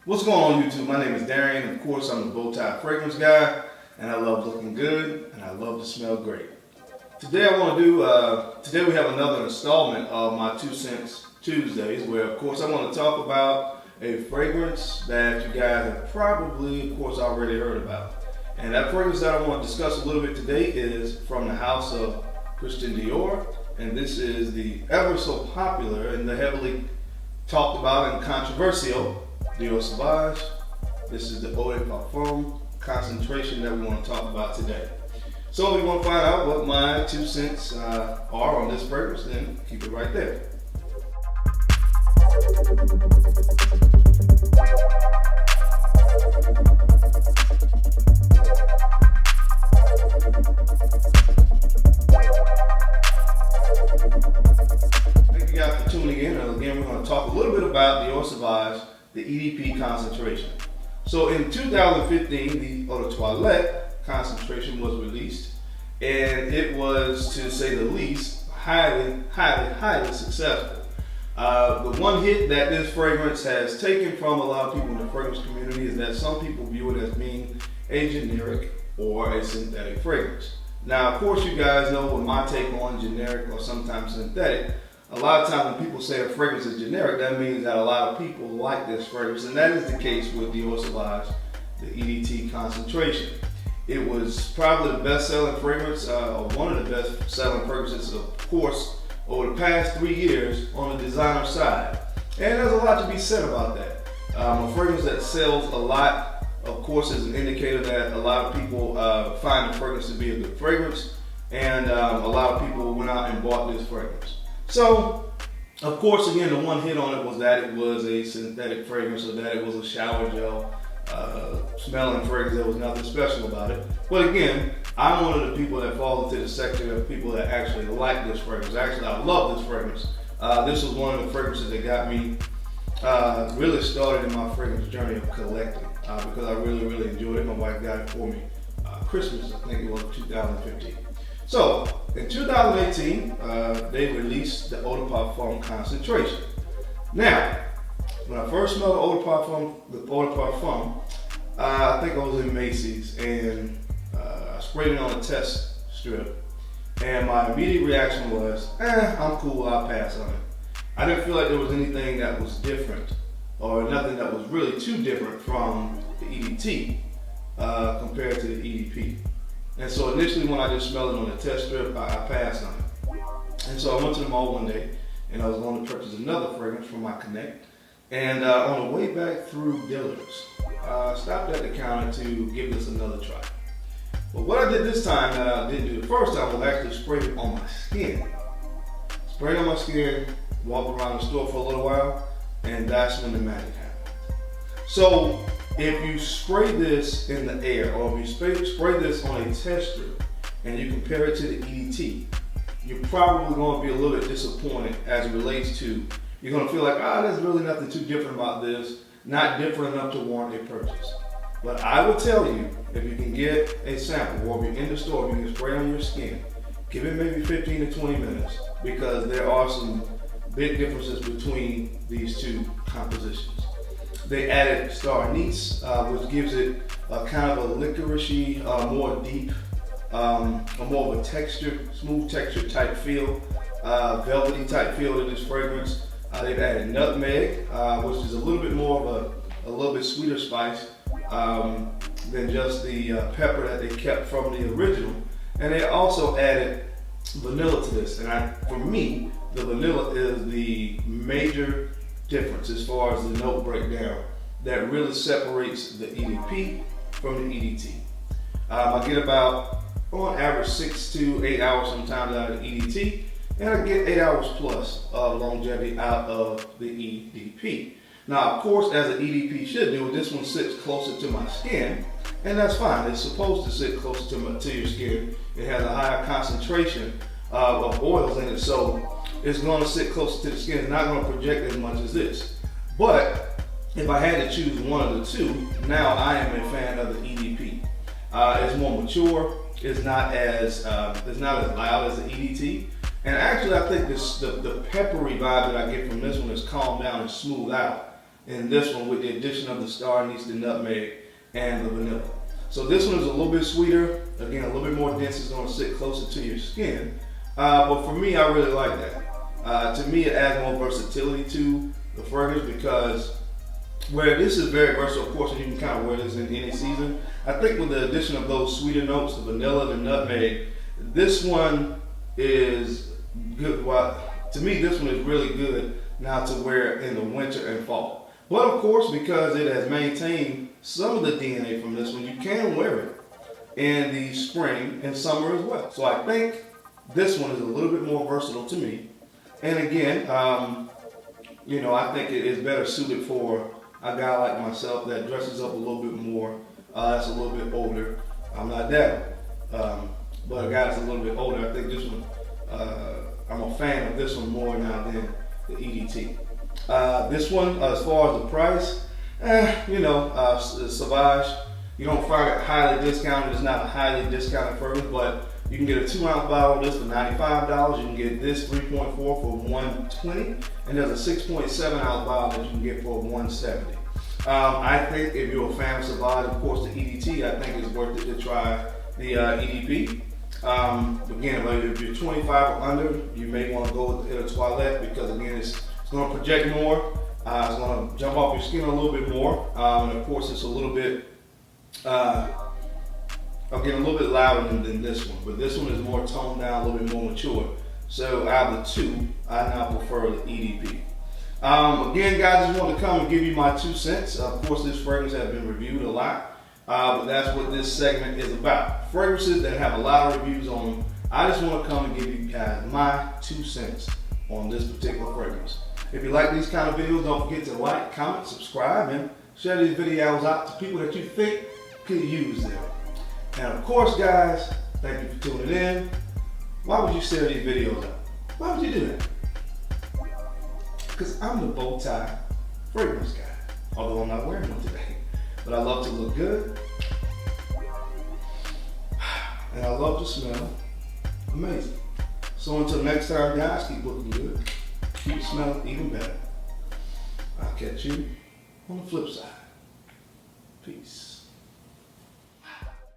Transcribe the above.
What's going on YouTube? My name is Darian. Of course, I'm the bow tie fragrance guy, and I love looking good, and I love to smell great. Today today we have another installment of my 2 Cents Tuesdays, where of course I want to talk about a fragrance that you guys have probably, of course, already heard about. And that fragrance that I want to discuss a little bit today is from the house of Christian Dior, and this is the ever so popular and the heavily talked about and controversial Dior Sauvage. This is the Eau de Parfum concentration that we want to talk about today. So if you want to find out what my 2 cents are on this fragrance, then keep it right there. Thank you guys for tuning in. And again, we're going to talk a little bit about Dior Sauvage, the EDP concentration. So in 2015, the Eau de Toilette concentration was released, and it was, to say the least, highly successful. The one hit that this fragrance has taken from a lot of people in the fragrance community is that some people view it as being a generic or a synthetic fragrance. Now, of course, you guys know what my take on generic or sometimes synthetic. A lot of times when people say a fragrance is generic, that means that a lot of people like this fragrance, and that is the case with Dior Sauvage, the EDT concentration. It was probably the best-selling fragrance, or one of the best-selling fragrances, of course, over the past 3 years on the designer side. And there's a lot to be said about that. A fragrance that sells a lot, of course, is an indicator that a lot of people find the fragrance to be a good fragrance, and a lot of people went out and bought this fragrance. So, of course, again, the one hit on it was that it was a synthetic fragrance, or that it was a shower gel smelling fragrance. There was nothing special about it. But again, I'm one of the people that falls into the section of people that actually like this fragrance. Actually, I love this fragrance. This was one of the fragrances that got me really started in my fragrance journey of collecting, because I really enjoyed it. My wife got it for me Christmas, I think it was 2015. So, in 2018, they released the Eau de Parfum concentration. Now, when I first smelled the Eau de Parfum, I think I was in Macy's, and I sprayed it on a test strip, and my immediate reaction was, I'm cool, I'll pass on it. I didn't feel like there was anything that was different, or nothing that was really too different from the EDT compared to the EDP. And so initially when I just smelled it on the test strip, I passed on it. And so I went to the mall one day, and I was going to purchase another fragrance from my Connect. And on the way back through Dillard's, I stopped at the counter to give this another try. But what I did this time that I didn't do the first time was actually spray it on my skin. Sprayed on my skin, walked around the store for a little while, and that's when the magic happened. So if you spray this in the air, or if you spray this on a test strip, and you compare it to the EDT, you're probably going to be a little bit disappointed as it relates to, you're going to feel like, there's really nothing too different about this, not different enough to warrant a purchase. But I would tell you, if you can get a sample, or if you're in the store, if you can spray on your skin, give it maybe 15 to 20 minutes, because there are some big differences between these two compositions. They added star anise, which gives it a kind of a licoricey, more deep, more of a textured, smooth texture type feel, velvety type feel to this fragrance. They've added nutmeg, which is a little bit more of a little bit sweeter spice than just the pepper that they kept from the original. And they also added vanilla to this. And for me, the vanilla is the major difference as far as the note breakdown that really separates the EDP from the EDT. I get about, on average, 6 to 8 hours sometimes out of the EDT, and I get 8 hours plus of longevity out of the EDP. Now, of course, as an EDP should do, this one sits closer to my skin, and that's fine. It's supposed to sit closer to your skin. It has a higher concentration of oils in it, so it's going to sit closer to the skin. It's not going to project as much as this. But if I had to choose one of the two, now I am a fan of the EDP. It's more mature. It's not as loud as the EDT. And actually, I think the peppery vibe that I get from this one is calmed down and smoothed out And this one with the addition of the star anise, the nutmeg, and the vanilla. So this one is a little bit sweeter. Again, a little bit more dense. It's going to sit closer to your skin. But for me, I really like that. To me, it adds more versatility to the fragrance because where this is very versatile, of course, and you can kind of wear this in any season. I think with the addition of those sweeter notes, the vanilla, the nutmeg, this one is good. Well, to me, this one is really good now to wear in the winter and fall. But of course, because it has maintained some of the DNA from this one, you can wear it in the spring and summer as well. So I think this one is a little bit more versatile to me. And again, you know, I think it is better suited for a guy like myself that dresses up a little bit more, that's a little bit older. I'm not that, but a guy that's a little bit older, I think this one, I'm a fan of this one more now than the EDT. This one, as far as the price, you know, Sauvage, you don't find it highly discounted. It's not a highly discounted fragrance, but you can get a 2-ounce bottle of this for $95. You can get this 3.4 for $120, and there's a 6.7-ounce bottle that you can get for $170. I think if you're a fan of Sauvage, of course, the EDT, I think it's worth it to try the EDP. Again, if you're 25 or under, you may want to go with the Toilette because again, it's going to project more. It's going to jump off your skin a little bit more, and of course, it's a little bit. Again, a little bit louder than this one, but this one is more toned down, a little bit more mature. So out of the two, I now prefer the EDP. Again, guys, I just want to come and give you my 2 cents. Of course, this fragrance has been reviewed a lot, but that's what this segment is about. Fragrances that have a lot of reviews on them. I just want to come and give you guys my 2 cents on this particular fragrance. If you like these kind of videos, don't forget to like, comment, subscribe, and share these videos out to people that you think could use them. And of course, guys, thank you for tuning in. Why would you share these videos out? Why would you do that? Because I'm the bow tie fragrance guy. Although I'm not wearing one today. But I love to look good. And I love to smell amazing. So until next time, guys, keep looking good. Keep smelling even better. I'll catch you on the flip side. Peace.